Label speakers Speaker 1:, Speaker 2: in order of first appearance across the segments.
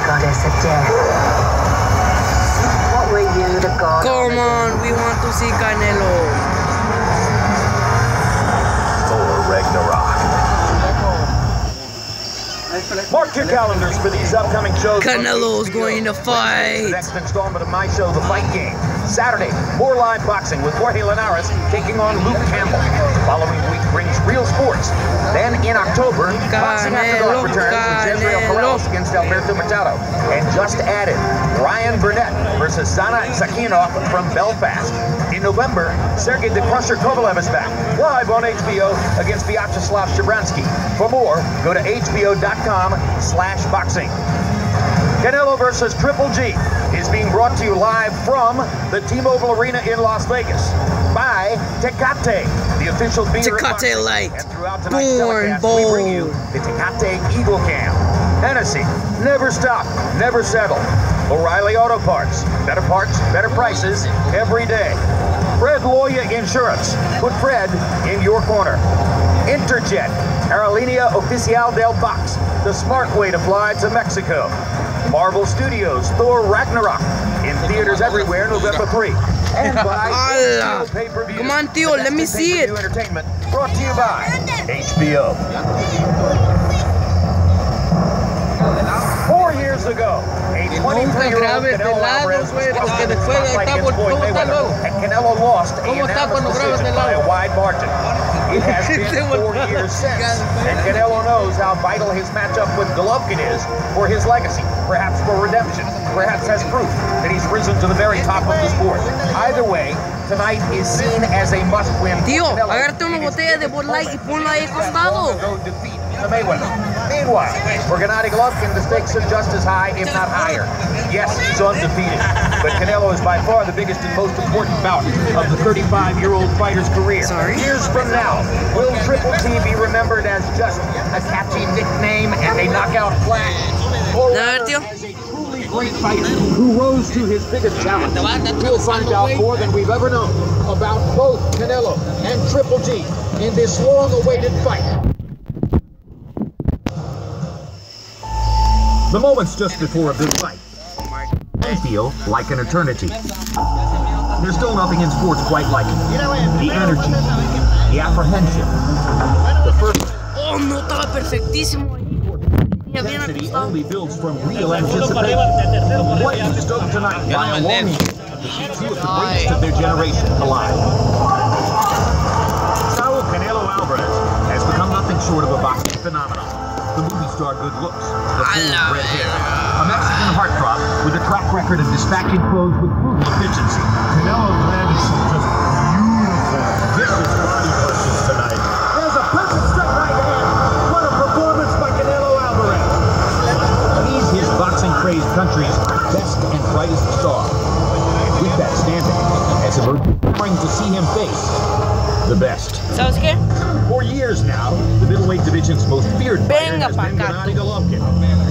Speaker 1: goddess of death. What were you, the god?
Speaker 2: Come on, we want to see Canelo.
Speaker 3: Thor Ragnarok. Mark your calendars for these upcoming shows.
Speaker 2: Canelo's going to fight.
Speaker 3: The next installment of my show, The Fight Game. Saturday, more live boxing with Jorge Linares taking on Luke Campbell. Following week brings real sports. Then in October, Boxing After Dark returns with Jezreel Corrales against Alberto Machado. And just added, Ryan Burnett versus Sana Sakinov from Belfast. In November, Sergey the Crusher Kovalev is back, live on HBO against Vyacheslav Shabransky. For more, go to hbo.com/boxing. Canelo versus Triple G is being brought to you live from the T-Mobile Arena in Las Vegas by Tecate, the official beer
Speaker 2: Tecate Light.
Speaker 3: And throughout tonight's telecast, we bring you the Tecate Eagle Cam. Hennessy, never stop, never settle. O'Reilly Auto Parts, better prices every day. Fred Loya Insurance, put Fred in your corner. Interjet, Aerolínea Oficial del Box, the smart way to fly to Mexico. Marvel Studios, Thor Ragnarok, in theaters everywhere, November 3. And by HBO pay-per-view.
Speaker 2: Come on, Theo, let me see it.
Speaker 3: Entertainment, brought to you by HBO. 4 years ago, a 23-year-old Canelo Alvarez was in the spotlight against Floyd Mayweather, and Canelo lost a unanimous decision by a wide margin. It has been 4 years since, and Canelo knows how vital his matchup with Golovkin is for his legacy, perhaps for redemption, perhaps as proof that he's risen to the very top of the sport. Either way, tonight is seen as a must-win.
Speaker 2: Tío, agárrate una botella de Bud Light y ponla ahí costado.
Speaker 3: Meanwhile, for Gennady Golovkin, the stakes are just as high, if not higher. Yes, he's undefeated, but Canelo is by far the biggest and most important bout of the 35-year-old fighter's career. Years from now, will Triple T be remembered as just a catchy nickname and a knockout flash? Or as a truly great fighter who rose to his biggest challenge? We'll find out more than we've ever known about both Canelo and Triple G in this long-awaited fight. The moments just before a big fight, they feel like an eternity. There's still nothing in sports quite like it. The energy, the apprehension, the first...
Speaker 2: Oh, no, estaba perfectísimo.
Speaker 3: Intensity only builds from real anticipation. Quite stoked tonight by a longing to see two of the greatest of their generation alive. Saul Canelo Alvarez has become nothing short of a boxing phenomenon. The movie star good looks, the full red hair, a Mexican heartthrob with a track record of dispatching foes with brutal efficiency. Canelo landed some just beautiful, vicious body punches tonight. There's a perfect straight right hand. What a performance by Canelo Alvarez. He's his boxing-crazed country's best and brightest star. With that standing, has emerged trying to see him face the best.
Speaker 2: ¿Sabes qué?
Speaker 3: For years now, the middleweight division's most feared fighter has been Gennady Golovkin.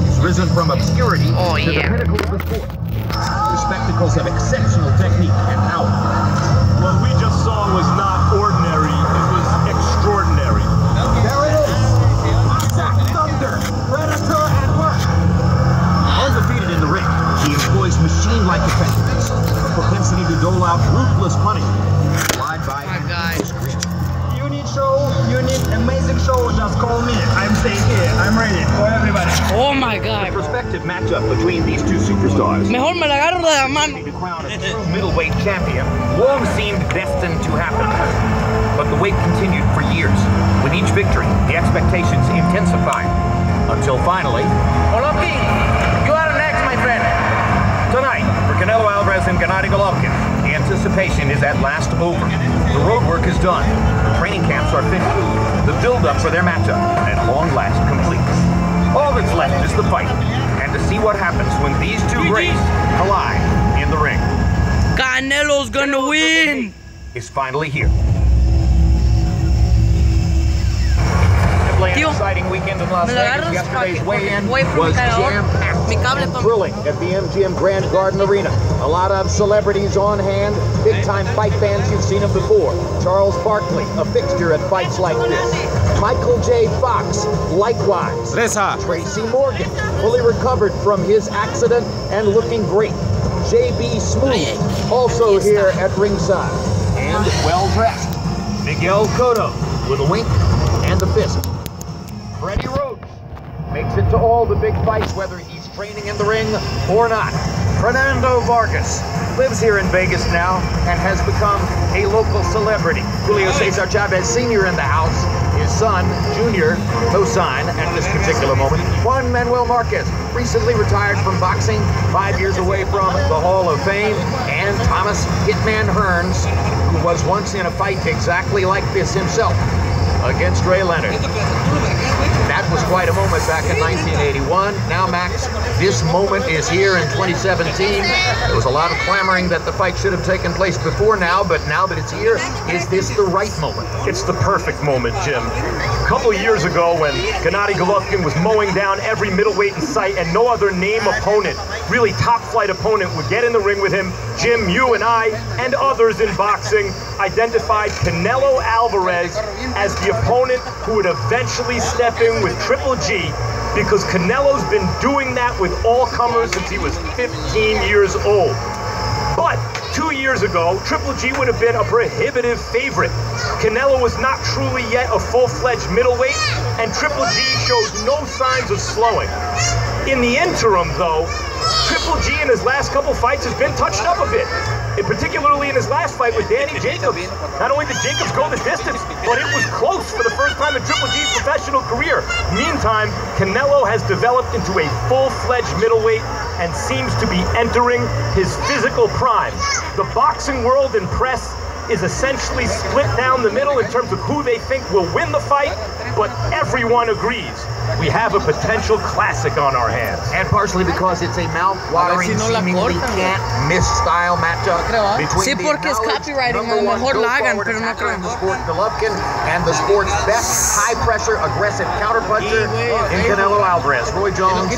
Speaker 3: He's risen from obscurity to the pinnacle of the sport. The spectacles of exceptional technique and power.
Speaker 4: What we just saw was not ordinary, it was extraordinary.
Speaker 3: There it is! Black Thunder, Predator at work! Undefeated in the ring, he employs machine-like effectiveness, a propensity to dole out ruthless punishment. Lied by
Speaker 4: You need amazing show, just call me. I'm staying here, I'm ready for everybody.
Speaker 2: Oh my God.
Speaker 3: The prospective matchup between these two superstars.
Speaker 2: Mejor me la agarro de la mano.
Speaker 3: To crown a true middleweight champion long seemed destined to happen. But the wait continued for years. With each victory, the expectations intensified. Until finally, Golovkin, you are next, my friend. Tonight, for Canelo Alvarez and Gennady Golovkin, the anticipation is at last over. The road work is done. The training camps are finished. The build-up for their matchup, at long last, complete. All that's left is the fight, and to see what happens when these two greats collide in the ring.
Speaker 2: Canelo's gonna win!
Speaker 3: Is finally here. An exciting weekend in Las Vegas. Yesterday's weigh-in was jam-packed, thrilling at the MGM Grand Garden Arena. A lot of celebrities on hand, big-time fight fans, you've seen them before. Charles Barkley, a fixture at fights like this. Michael J. Fox, likewise. Tracy Morgan, fully recovered from his accident and looking great. JB Smooth, also here at ringside. And well-dressed, Miguel Cotto with a wink and a fist. Freddie Roach makes it to all the big fights, whether he's training in the ring or not. Fernando Vargas lives here in Vegas now and has become a local celebrity. Julio Cesar Chavez Sr. in the house. His son, Junior, no sign at this particular moment. Juan Manuel Marquez, recently retired from boxing, 5 years away from the Hall of Fame. And Thomas Hitman Hearns, who was once in a fight exactly like this himself against Ray Leonard. That was quite a moment back in 1981. Now, Max, this moment is here in 2017. There was a lot of clamoring that the fight should have taken place before now, but now that it's here, is this the right moment?
Speaker 5: It's the perfect moment, Jim. A couple of years ago when Gennady Golovkin was mowing down every middleweight in sight and no other name opponent, really top-flight opponent, would get in the ring with him, Jim, you and I, and others in boxing identified Canelo Alvarez as the opponent who would eventually step in with Triple G, because Canelo's been doing that with all comers since he was 15 years old. But 2 years ago, Triple G would have been a prohibitive favorite. Canelo was not truly yet a full-fledged middleweight, and Triple G showed no signs of slowing. In the interim, though, Triple G in his last couple fights has been touched up a bit. Particularly in his last fight with Danny Jacobs. Not only did Jacobs go the distance, but it was close for the first time in Triple G's professional career. Meantime, Canelo has developed into a full-fledged middleweight and seems to be entering his physical prime. The boxing world and press is essentially split down the middle in terms of who they think will win the fight, but everyone agrees we have a potential classic on our hands.
Speaker 3: And partially because it's a mouth-watering, seemingly can't-miss style matchup between
Speaker 2: Sí, porque es copywriting, a lo mejor la hagan, pero no creo.
Speaker 3: Golovkin and the sport's best high-pressure, aggressive counterpuncher in Canelo Alvarez. Roy Jones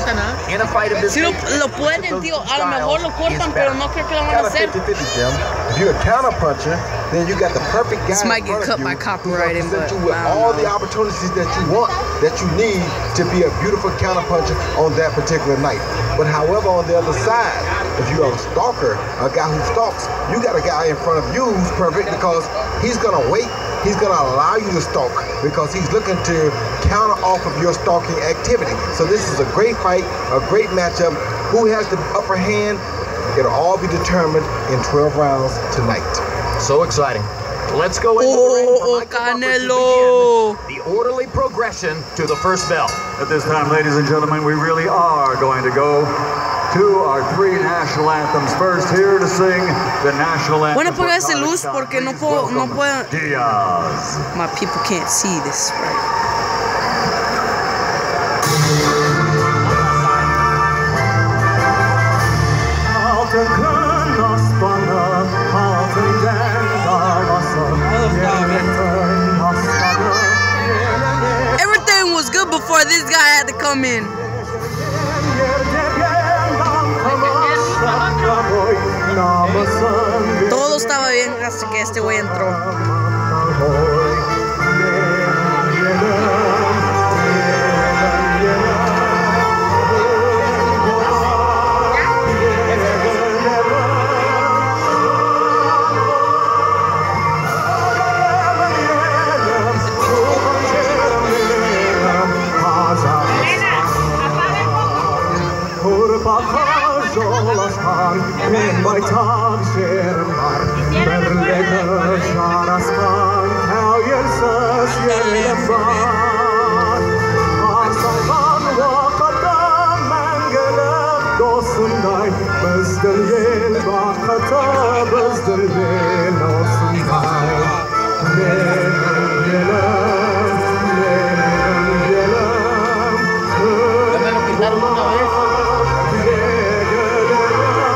Speaker 3: in a fight of this
Speaker 2: Sí, lo pueden, tío. A lo mejor lo cortan, pero no creo que lo van a hacer.
Speaker 6: If you're a counterpuncher, then you got the perfect guy.
Speaker 2: This might get cut by copywriting, but
Speaker 6: you with all the opportunities that you want, that you need to be a beautiful counterpuncher on that particular night. But however, on the other side, if you're a stalker, a guy who stalks, you got a guy in front of you who's perfect because he's gonna wait. He's gonna allow you to stalk because he's looking to counter off of your stalking activity. So this is a great fight, a great matchup. Who has the upper hand? It'll all be determined in 12 rounds tonight.
Speaker 3: So exciting. Let's go into the ring for Michael
Speaker 2: Canelo.
Speaker 3: Buffer to begin the orderly progression to the first bell.
Speaker 7: At this time, ladies and gentlemen, we really are going to go to our three national anthems. First, here to sing the national anthem.
Speaker 2: Bueno, apaga ese luz porque no puedo.
Speaker 7: Diaz.
Speaker 2: My people can't see this, right? Everything was good before this guy had to come in. Todo estaba bien hasta que este güey entró.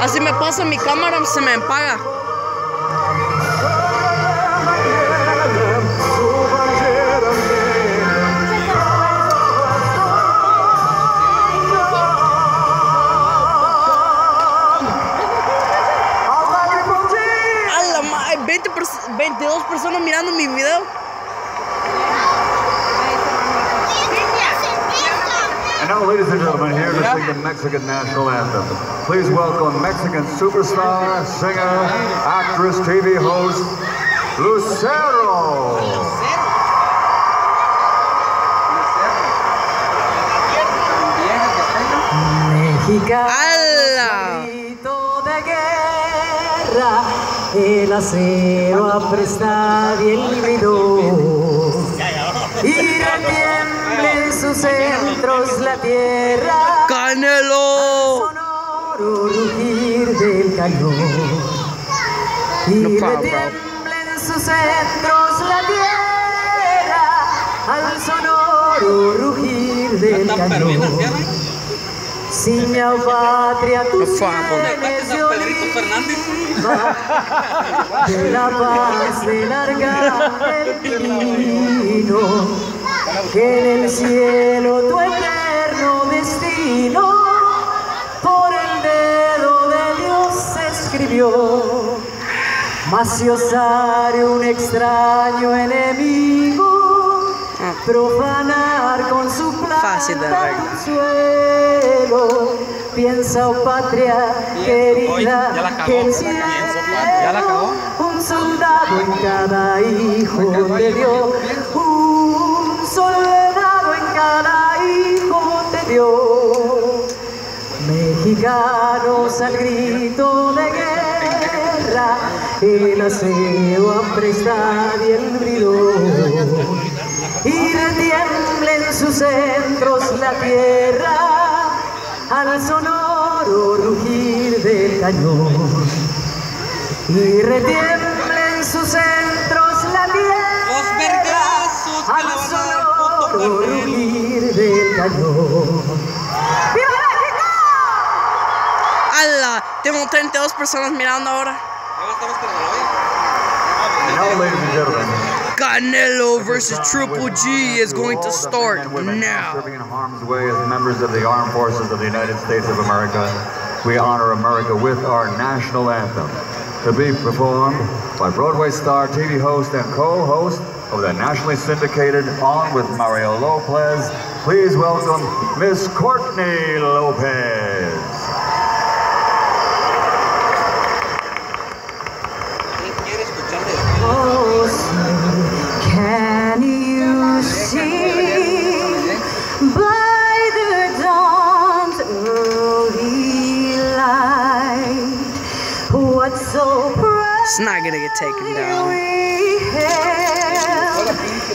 Speaker 2: Así me pasa mi cámara, se me apaga. Hay 22 personas mirando mi video.
Speaker 7: And now, ladies and gentlemen, here to to sing the Mexican national anthem. Please welcome Mexican superstar, singer, actress, TV host, Lucero.
Speaker 2: ¡Hala!
Speaker 8: De guerra, el acero apresta y el híbrido, y retiembla en sus centros la tierra.
Speaker 2: ¡Canelo!
Speaker 8: Sonoro rugir del cañón, y retiembla en sus centros la tierra al sonoro rugir del cañón. Si mi patria tú tienes de oliva, de la paz del arcángel divino, que en el cielo tu eterno destino por el dedo de Dios se escribió. Mas si osare un extraño enemigo profanar con su planta tu suelo, piensa, oh patria querida, que el cielo un soldado en cada hijo te dio, un soldado en cada hijo te dio. Mexicanos al grito de guerra, el acero apresta y el bridón, y retiembla en sus centros la tierra al sonoro rugir del cañón, y retiembla en sus centros la tierra al sonoro rugir del cañón. ¡Viva México!
Speaker 2: ¡Hala! Tengo 32 personas mirando ahora.
Speaker 7: Now, ladies and gentlemen,
Speaker 2: Canelo versus Triple G is going to start now.
Speaker 7: Serving in harm's way as members of the armed forces of the United States of America, we honor America with our national anthem, to be performed by Broadway star, TV host, and co-host of the nationally syndicated On with Mario Lopez. Please welcome Miss Courtney Lopez.
Speaker 8: Can you see by the dawn's early light what so proud
Speaker 2: It's not gonna get taken down.
Speaker 8: we hailed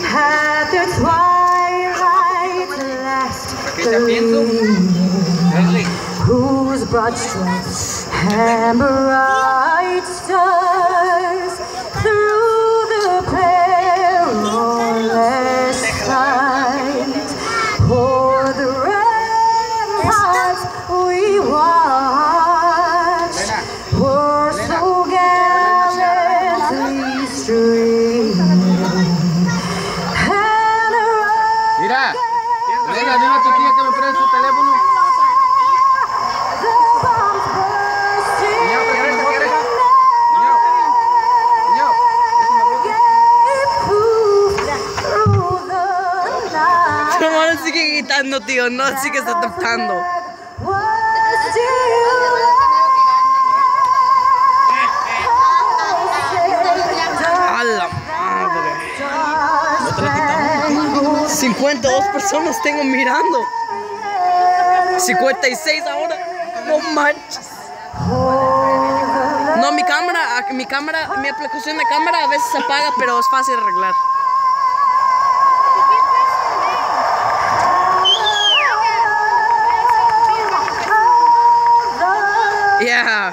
Speaker 8: at the twilight last gleaming, whose broad stripes and bright stars through the perilous fight o'er the ramparts we watched were so gallantly streaming.
Speaker 1: Mira, venga, dile a tu tía que me preste su teléfono.
Speaker 2: No sigue gritando, tío, no sigues aceptando. A la madre. 52 personas tengo mirando. 56 ahora. No manches. No, mi aplicación de cámara a veces se apaga, pero es fácil de arreglar. Yeah.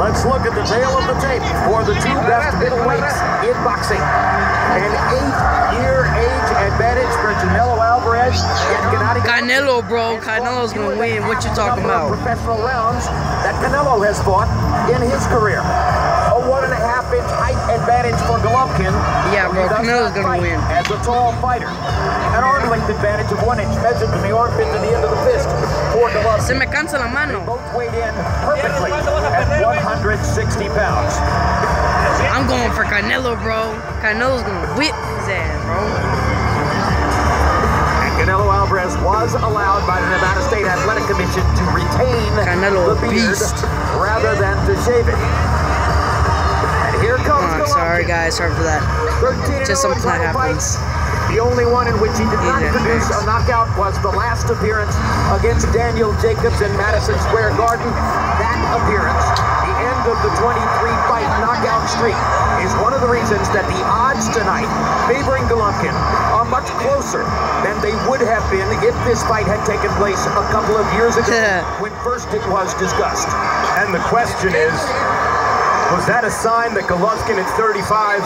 Speaker 3: Let's look at the tail of the tape for the two best middleweights in boxing. An 8-year age advantage for Canelo Alvarez and Gennady.
Speaker 2: Canelo, bro. Canelo's gonna win. What you talking about?
Speaker 3: Professional rounds that Canelo has fought in his career. A 1.5-inch height advantage for Golovkin.
Speaker 2: Yeah, bro, Canelo's gonna win.
Speaker 3: As a tall fighter. An arm length advantage of 1 inch measured from the armpit to the end of the fist for Golovkin.
Speaker 2: Se me cansa la mano.
Speaker 3: They both weighed in perfectly at 160 pounds.
Speaker 2: I'm going for Canelo, bro. Canelo's gonna whip his ass, bro.
Speaker 3: Canelo Alvarez was allowed by the Nevada State Athletic Commission to retain
Speaker 2: Canelo
Speaker 3: the beard
Speaker 2: beast.
Speaker 3: rather than to shave it. And here comes
Speaker 2: Oh, sorry guys, sorry for that. Just something that happens.
Speaker 3: The only one in which he did not produce a knockout was the last appearance against Daniel Jacobs in Madison Square Garden. That appearance, the end of the 23-fight knockout streak, is one of the reasons that the odds tonight favoring Golovkin are much closer than they would have been if this fight had taken place a couple of years ago when first it was discussed.
Speaker 5: And the question is, was that a sign that Golovkin at 35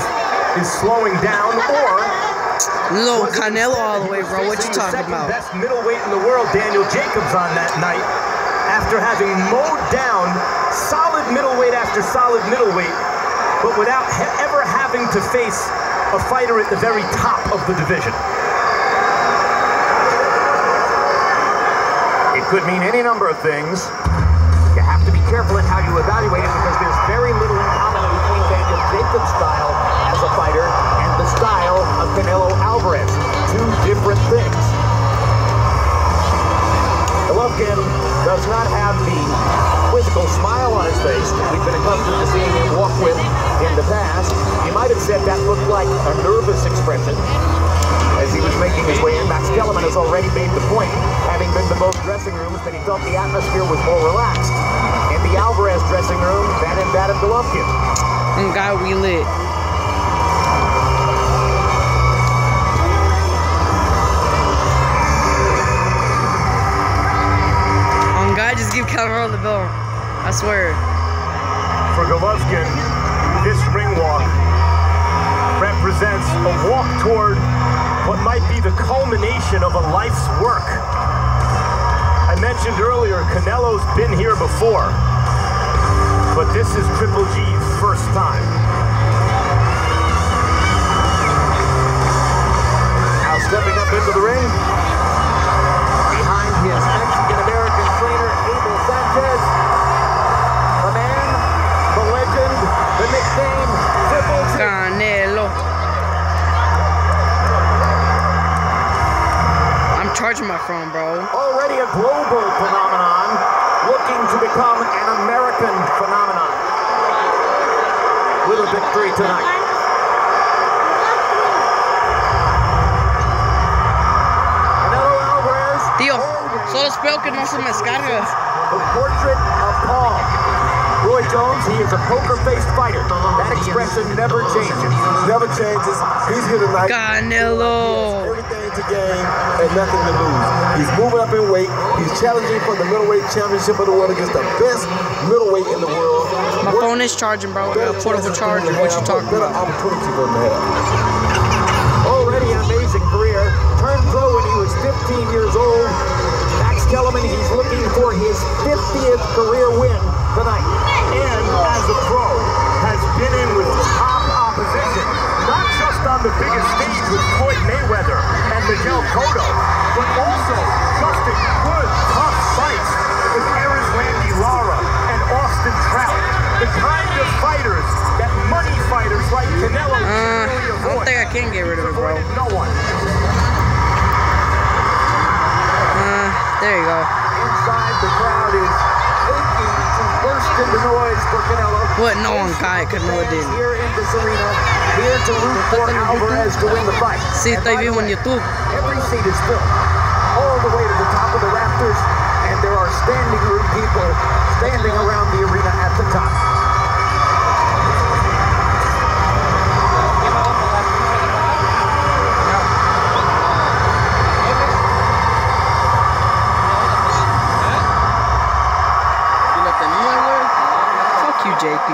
Speaker 5: is slowing down, or
Speaker 2: Little Canelo all the way, bro. What you talking about?
Speaker 5: Best middleweight in the world, Daniel Jacobs, on that night, after having mowed down solid middleweight after solid middleweight, but without ever having to face a fighter at the very top of the division.
Speaker 3: It could mean any number of things. You have to be careful in how you evaluate it because there's very little in common between Daniel Jacobs' style as a fighter and the style of Canelo Alvarez. Two different things. Golovkin does not have the quizzical smile on his face that we've been accustomed to seeing him walk with in the past. You might have said that looked like a nervous expression as he was making his way in. Max Kellerman has already made the point, having been to both dressing rooms, that he felt the atmosphere was more relaxed in the Alvarez dressing room than in that of Golovkin.
Speaker 2: And God, we lit. On God, just give Canelo the bell. I swear.
Speaker 5: For Golovkin, this ring walk represents a walk toward what might be the culmination of a life's work. I mentioned earlier, Canelo's been here before, but this is Triple G's first time.
Speaker 3: Now stepping up into the ring, behind his Mexican-American trainer, Abel Sanchez, the man, the legend, the nickname, Triple G.
Speaker 2: Canelo. I'm charging my phone, bro.
Speaker 3: Already a global phenomenon, looking to become an American phenomenon with a victory tonight. Canelo Alvarez.
Speaker 2: Tío, solo espero que no se me descargue.
Speaker 3: The portrait of Paul. Roy Jones, he is a poker-faced fighter. That expression never changes.
Speaker 6: Never changes. He's here tonight.
Speaker 2: Canelo.
Speaker 6: Everything to gain and nothing to lose. He's moving up in weight. He's challenging for the middleweight championship of the world against the best middleweight in the world.
Speaker 2: My phone is charging, bro. I got a portable charger. What you talking
Speaker 6: better
Speaker 2: about?
Speaker 6: opportunity for him to have.
Speaker 3: Already an amazing career. Turned pro when he was 15 years old. Max Kellerman, he's looking for his 50th career win tonight.
Speaker 5: And as a pro, has been in with top opposition, not just on the biggest stage with Floyd Mayweather and Miguel Cotto, but also just in good, tough fights with Aaron Randy Lara and Austin Trout. The kind of fighters that money fighters like Canelo
Speaker 2: I don't think I can get rid of it, bro.
Speaker 5: no one.
Speaker 2: There you go.
Speaker 3: Inside, the crowd is aching to burst into noise for Canelo.
Speaker 2: What? No one guy Canelo did.
Speaker 3: Here in this arena, here to root for Alvarez to win the fight.
Speaker 2: Sí, estoy vivo en YouTube.
Speaker 3: Every seat is filled, all the way to the top of the rafters, and there are standing room people standing around the arena at the top.
Speaker 2: Fuck you, JP.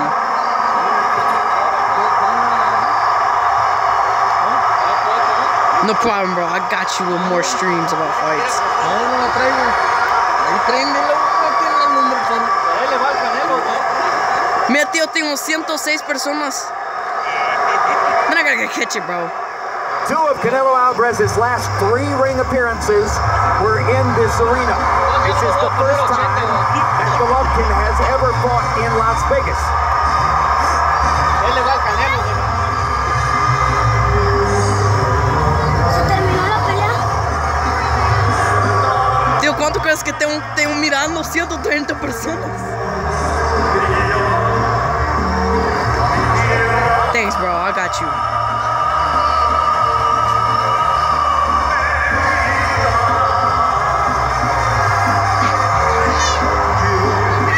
Speaker 2: No problem, bro. I got you with more streams about fights. Mira, tío, tengo 106 personas. gonna catch it, bro.
Speaker 3: Two of Canelo Alvarez's last 3 ring appearances were in this arena. This is the first time that Golovkin has ever fought in Las Vegas.
Speaker 2: Tío, ¿cuánto crees que tengo mirando? 130 personas. Thanks, bro. I got you.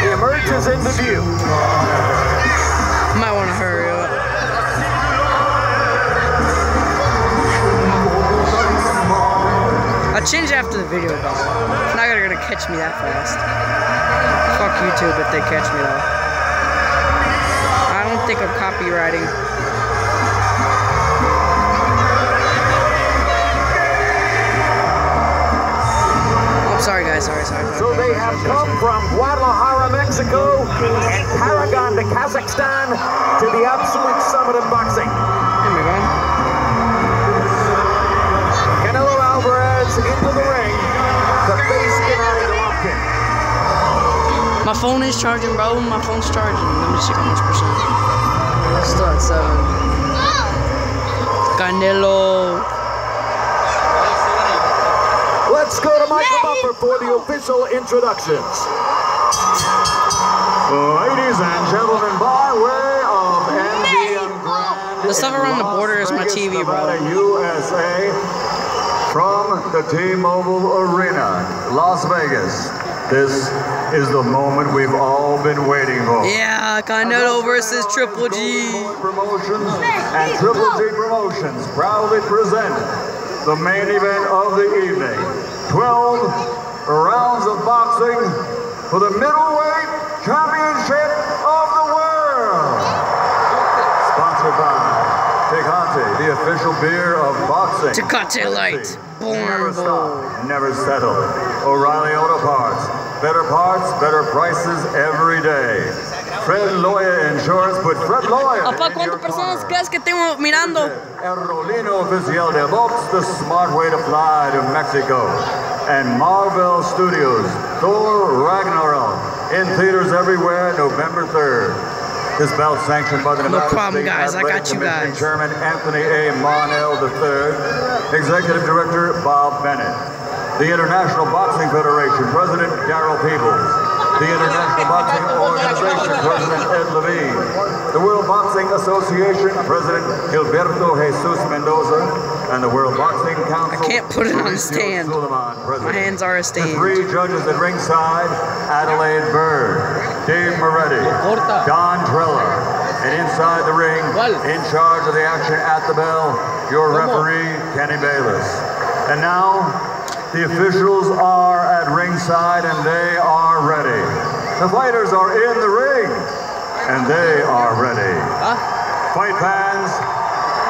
Speaker 3: He emerges into view.
Speaker 2: Might want to hurry up. I'll change after the video, though. It's not gonna catch me that fast. Fuck YouTube if they catch me, though. I don't think I'm copywriting. I'm sorry, guys. Sorry.
Speaker 3: So they have come from Guadalajara, Mexico, and Paragon to Kazakhstan to the absolute summit of boxing.
Speaker 2: Here we go.
Speaker 3: Canelo Alvarez into the ring to face Gennady Golovkin.
Speaker 2: My phone is charging, bro. My phone's charging. Let me check how much percent. Still at 7. Canelo.
Speaker 3: Let's go to Michael Buffer for the official introductions.
Speaker 7: Ladies and gentlemen, by way of MGM Grand,
Speaker 2: The stuff around the border is my TV, bro.
Speaker 7: USA, from the T-Mobile Arena, Las Vegas. This is the moment we've all been waiting for.
Speaker 2: Yeah, Canelo versus Triple G.
Speaker 7: Promotions and Triple G Promotions proudly present the main event of the evening. 12 rounds of boxing for the middleweight championship of the world. Sponsored by Tecate, the official beer of boxing.
Speaker 2: Tecate Light.
Speaker 7: Never
Speaker 2: Born
Speaker 7: stop,
Speaker 2: bold.
Speaker 7: never settle. O'Reilly Auto Parts. Better parts, better prices every day. Fred Loya Insurance, put Fred Loya
Speaker 2: Papá,
Speaker 7: in your
Speaker 2: ¿cuántas personas
Speaker 7: corner.
Speaker 2: crees que tengo mirando?
Speaker 7: Aerolino Oficial de Box, the smart way to fly to Mexico. And Marvel Studios, Thor Ragnarok, in theaters everywhere, November 3rd. This bout sanctioned by the Nevada
Speaker 2: problem,
Speaker 7: State
Speaker 2: guys. I
Speaker 7: Athletic
Speaker 2: got you
Speaker 7: Commission
Speaker 2: guys.
Speaker 7: Chairman Anthony A. Monell III, Executive Director Bob Bennett, the International Boxing Federation President Darrell Peebles, the International Boxing Organization President Ed Levine, the World Boxing Association President Gilberto Jesus Mendoza, and the World Boxing Council.
Speaker 2: I can't put it on a
Speaker 7: Mauricio
Speaker 2: stand.
Speaker 7: Sulaiman, President.
Speaker 2: My hands are a
Speaker 7: The
Speaker 2: stand.
Speaker 7: 3 judges at ringside: Adelaide Bird, Dave Moretti, Don Trella, and inside the ring, in charge of the action at the bell, your referee, Kenny Bayless. And now, the officials are at ringside and they are ready. The fighters are in the ring and they are ready. Fight fans,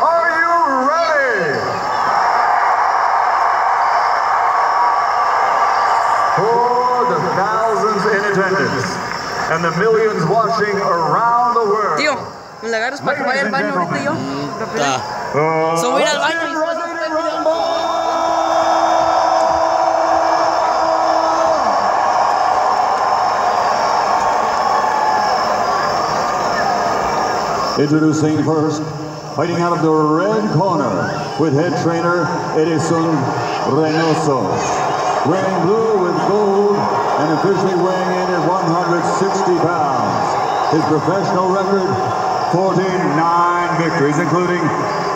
Speaker 7: are you ready? For the thousands in attendance and the millions watching around the world.
Speaker 2: Tío, ¿me la agarras para que vaya al baño ahorita yo? So voy a ir al baño y
Speaker 7: Introducing first, fighting out of the red corner with head trainer Edison Reynoso. Wearing blue with gold and officially weighing in at 160 pounds. His professional record, 49 victories, including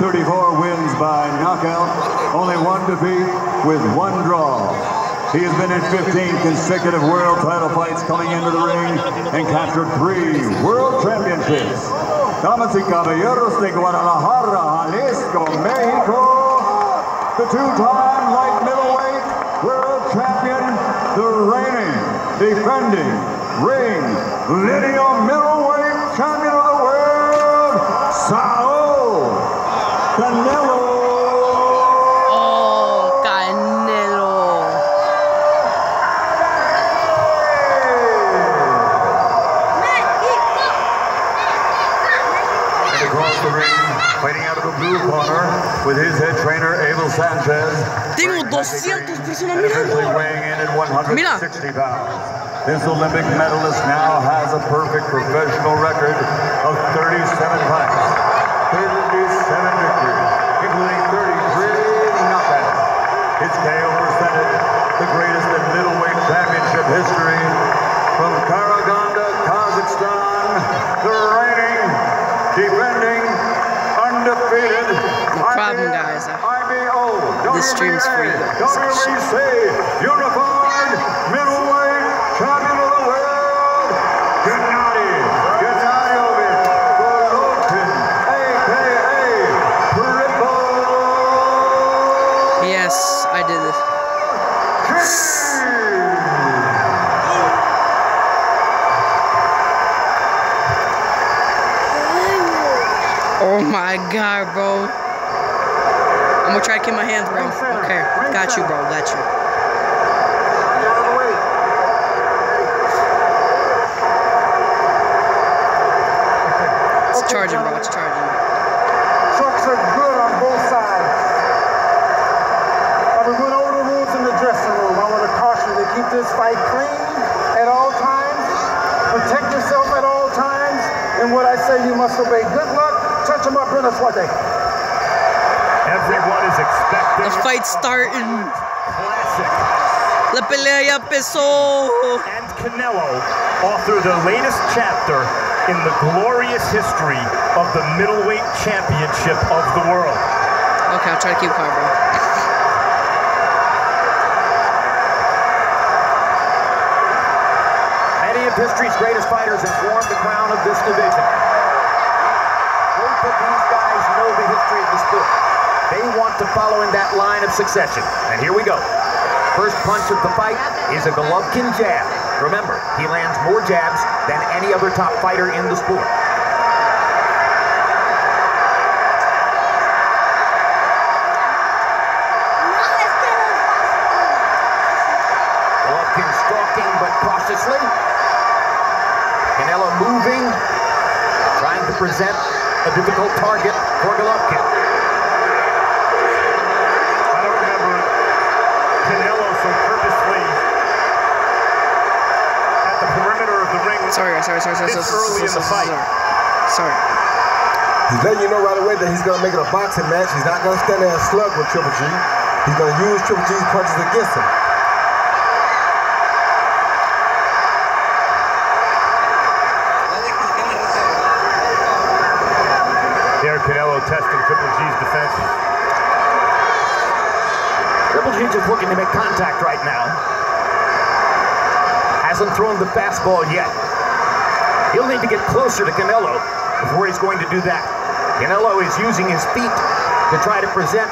Speaker 7: 34 wins by knockout, only 1 defeat with 1 draw. He has been in 15 consecutive world title fights coming into the ring and captured 3 world championships. Damas y caballeros de Guadalajara, Jalisco, Mexico, the 2-time light middleweight world champion, the reigning, defending, ring, lineal middleweight champion of the world, Saul Canelo.
Speaker 2: Oh, Canelo.
Speaker 7: Across the ring, fighting out of the blue with his head trainer Abel Sanchez.
Speaker 2: Tengo 200 personas
Speaker 7: Officially
Speaker 2: mirando.
Speaker 7: weighing in at 160 pounds. This Olympic medalist now has a perfect professional record of 37 fights, 37 victories, including 33 knockouts. His KO percentage, the greatest in middleweight championship history. From Karaganda, Kazakhstan, the reigning, defending, undefeated.
Speaker 2: No problem, guys. This stream's free.
Speaker 7: WBC unified middleweight champion of the world, Gennady Golovkin, a.k.a. Triple.
Speaker 2: Yes, I did this. Oh my god, bro. I'm gonna try to keep my hands, bro. Okay, got you, bro. Got you. It's charging, bro. It's charging.
Speaker 4: Trucks are good on both sides. But we went over the rules in the dressing room. I want to caution you to keep this fight clean at all times. Protect yourself at all times. And what I say, you must obey. Good luck. Touch them up, buena suerte.
Speaker 5: Everyone is expecting
Speaker 2: The fight's starting.
Speaker 5: classic.
Speaker 2: La pelea ya empezó.
Speaker 5: And Canelo author the latest chapter in the glorious history of the middleweight championship of the world.
Speaker 2: Okay, I'll try to keep calm, bro.
Speaker 3: Many of history's greatest fighters have worn the crown of this division. Both of these guys know the history of the sport. They want to follow in that line of succession. And here we go. First punch of the fight is a Golovkin jab. Remember, he lands more jabs than any other top fighter in the sport. Golovkin stalking but cautiously. Canelo moving, trying to present a difficult target for Golovkin.
Speaker 5: I don't remember Canelo so purposely at the perimeter of the ring.
Speaker 2: Sorry.
Speaker 5: This early in the fight.
Speaker 2: Sorry.
Speaker 6: He's letting you know right away that he's going to make it a boxing match. He's not going to stand there and slug with Triple G. He's going to use Triple G's punches against him.
Speaker 5: There, Canelo testing Triple G's defense.
Speaker 3: Triple G just looking to make contact right now. Hasn't thrown the fastball yet. He'll need to get closer to Canelo before he's going to do that. Canelo is using his feet to try to present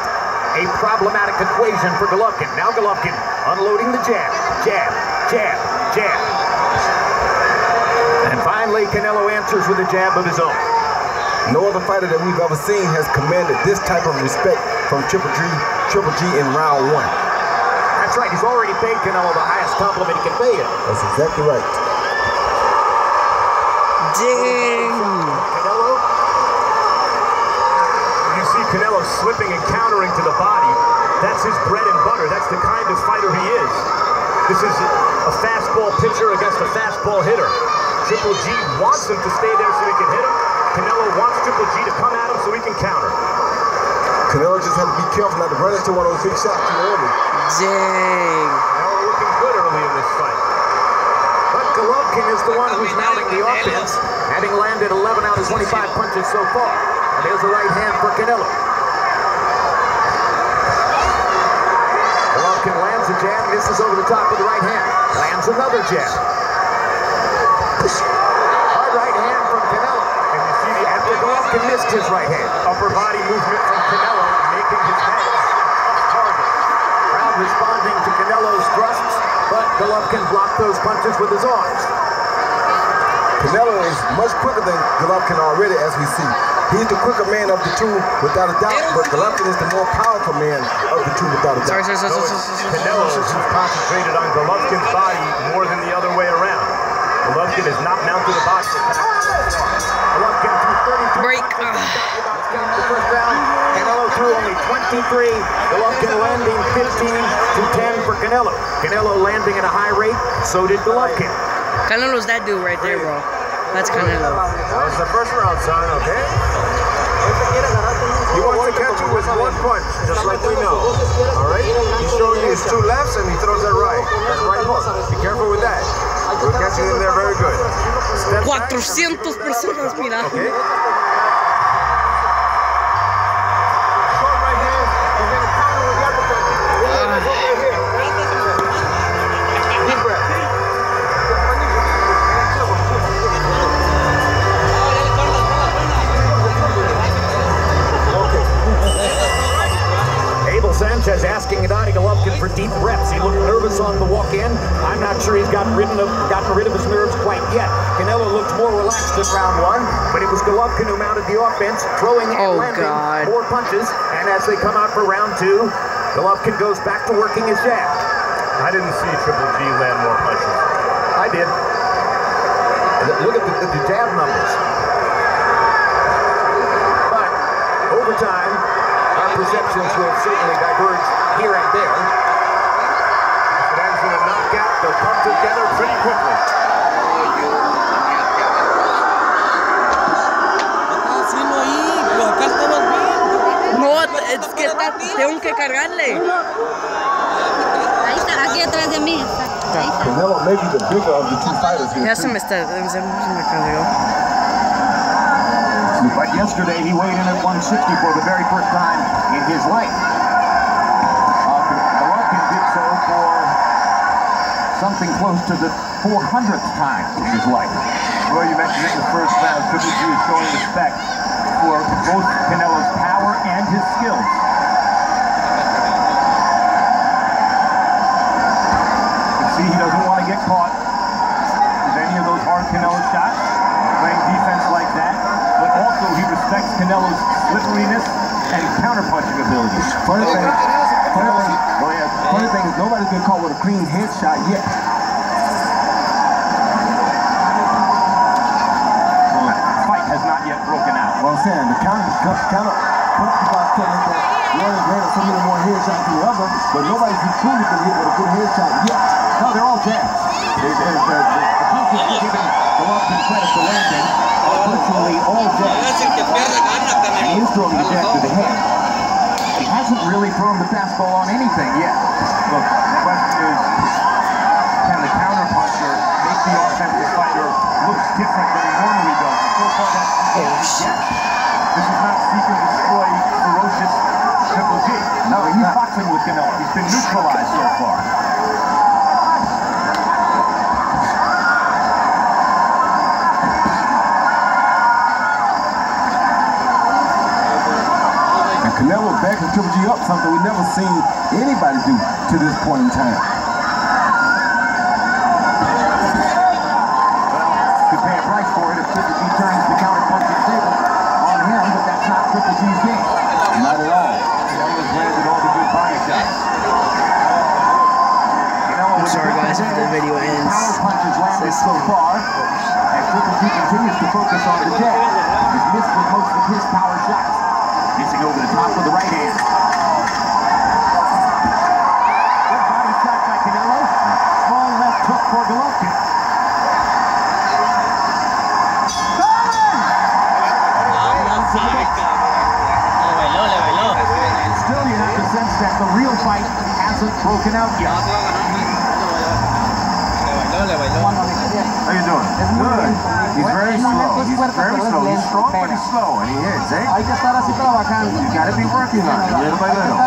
Speaker 3: a problematic equation for Golovkin. Now Golovkin unloading the jab, jab, jab, jab. And finally, Canelo answers with a jab of his own.
Speaker 6: No other fighter that we've ever seen has commanded this type of respect from Triple G in round one.
Speaker 3: That's right, he's already paid Canelo the highest compliment he can pay him.
Speaker 6: That's exactly right.
Speaker 2: Ding.
Speaker 3: Canelo.
Speaker 5: You see Canelo slipping and countering to the body. That's his bread and butter. That's the kind of fighter he is. This is a fastball pitcher against a fastball hitter. Triple G wants him to stay there so he can hit him. Canelo wants Triple G to come at him so he can counter.
Speaker 6: Canelo just had to be careful not to run into one of those big shots too early.
Speaker 2: Dang.
Speaker 5: Canelo looking good early in this fight.
Speaker 3: But Golovkin is the one who's mounting the offense, having landed 11 out of 25 punches so far. And there's a right hand for Canelo. Golovkin lands a jab, misses over the top of the right hand. Lands another jab. Hard right hand from Canelo.
Speaker 5: And you see the
Speaker 3: After Golovkin missed his right hand.
Speaker 5: upper body movement from Canelo, making his head off target.
Speaker 3: Crowd responding to Canelo's thrusts, but Golovkin blocked those punches with his arms.
Speaker 6: Canelo is much quicker than Golovkin already, as we see. He's the quicker man of the two, without a doubt, but Golovkin is the more powerful man of the two, without a doubt.
Speaker 5: Canelo is concentrated on Golovkin's body more than the other way around. Golovkin has not mounted a box.
Speaker 3: Golovkin threw 32
Speaker 2: Break.
Speaker 3: punches. The first round, Canelo threw only 53. Golovkin landing 15-10 for Canelo. Canelo landing at a high rate, so did Golovkin.
Speaker 2: Canelo's that dude right there, bro. That's Canelo.
Speaker 5: That was the first round, son, okay? He wants to catch you with one punch, just like we know. All right? He's showing you his two lefts and he throws that right. That right hook. Be careful with that. We're catching him there very good. Step back.
Speaker 2: 400 personas, mira.
Speaker 5: Okay.
Speaker 3: Sanchez asking Gennady Golovkin for deep breaths. He looked nervous on the walk-in. I'm not sure he's gotten rid of his nerves quite yet. Canelo looked more relaxed in round one, but it was Golovkin who mounted the offense, throwing and landing more punches. And as they come out for round two, Golovkin goes back to working his jab.
Speaker 5: I didn't see Triple G land more punches.
Speaker 3: I did. Look at the jab numbers. But over time, our perceptions will certainly diverge here and there.
Speaker 5: If it ends in a knockout, they'll come together pretty quickly.
Speaker 2: No, es que tengo que cargarle.
Speaker 9: Ahí está, aquí atrás de mí. Ahí está.
Speaker 6: Canelo may be the bigger of the two fighters here.
Speaker 2: Ya se me cargó.
Speaker 3: But yesterday he weighed in at 160 for the very first time in his life. Golovkin did so for something close to the 400th time in his life.
Speaker 5: Well, you mentioned in the first round, Triple G is showing respect for both Canelo's power and his skills. You see, he doesn't want to get caught with any of those hard Canelo shots, playing defense like that. But also he respects Canelo's slipperiness and counterpunching abilities.
Speaker 6: Funny thing is nobody's been caught with a clean headshot yet.
Speaker 3: The fight has not yet broken out.
Speaker 6: Well, I'm saying the counter about telling that one has landed so many more headshots than the other, but nobody's truly been hit with a good headshot yet.
Speaker 3: No, they're all jabs. The punches are giving Golovkin credit for landing. Virtually all jabs. And he is throwing the jab to the head. He hasn't really thrown the fastball on anything yet.
Speaker 5: Look, the question is, can the counterpuncher make the offensive fighter look different than he normally does? So far, that's yes. This is not seek and destroy ferocious Triple G.
Speaker 3: No, he's boxing with Canelo. He's been neutralized so far.
Speaker 6: Canelo backing Triple G up, something we've never seen anybody do to this point in time.
Speaker 3: Well, could pay a price for it if Triple G turns the counter-punching table on him, but that's not Triple G's game.
Speaker 6: Not at all.
Speaker 3: Canelo's landed all the good body shots.
Speaker 2: I'm sorry guys if the video ends.
Speaker 3: Power punches landed so far, and Triple G continues to focus on the jab. He's missed with most of his power shots. Missing over the top of the right hand. Good body shot by Canelo. Small left hook for Golovkin. Still, you have the sense that the real fight hasn't broken out yet.
Speaker 5: How you doing? Good. He's very slow. He's very slow. He's strong, but he's slow, and he hits, eh?
Speaker 4: Hay que estar así trabajando.
Speaker 5: You got to be working on it, little by little.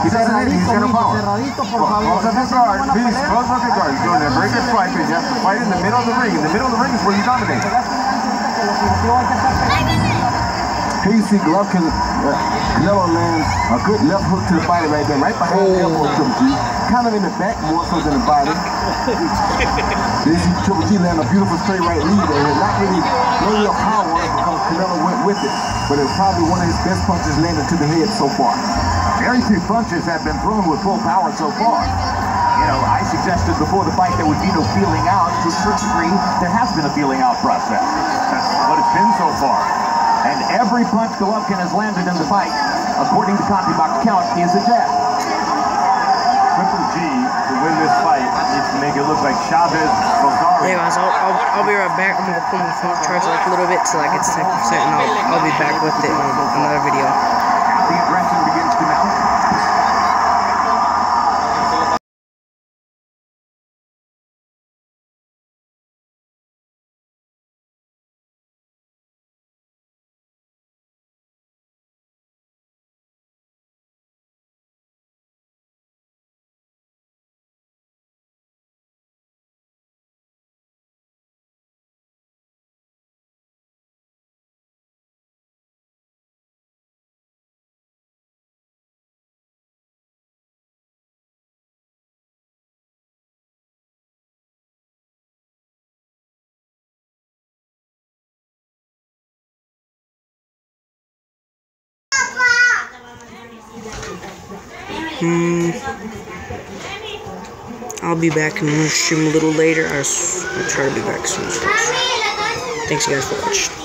Speaker 5: He doesn't hit, he's going to power. Close up his guard, please, close up your guard. He's doing a very good fight, but you have to fight in the middle of the ring. In the middle of the ring is where you dominate.
Speaker 6: Here you see Golovkin, Canelo lands a good left hook to the body right there, right behind the elbow of Triple G. Kind of in the back more so than the body. Then you see Triple G land a beautiful straight right lead, and it's not really no real power on it because Canelo went with it. But it's probably one of his best punches landed to the head so far.
Speaker 3: Very few punches have been thrown with full power so far. You know, I suggested before the fight there would be no feeling out. To a certain degree, there has been a feeling out process. That's what it's been so far. And every punch Golovkin has landed in the fight, according to CompuBox count, is a jab.
Speaker 5: Triple G, to win this fight, needs to make it look like Chavez Rosario.
Speaker 2: Hey guys, I'll be right back. I'm gonna pull my phone charge like a little bit till I get to 10%, and I'll be back with it in another video.
Speaker 3: The aggression begins to mount.
Speaker 2: I'll be back in the stream a little later. I'll try to be back as soon as possible. Thanks guys for watching.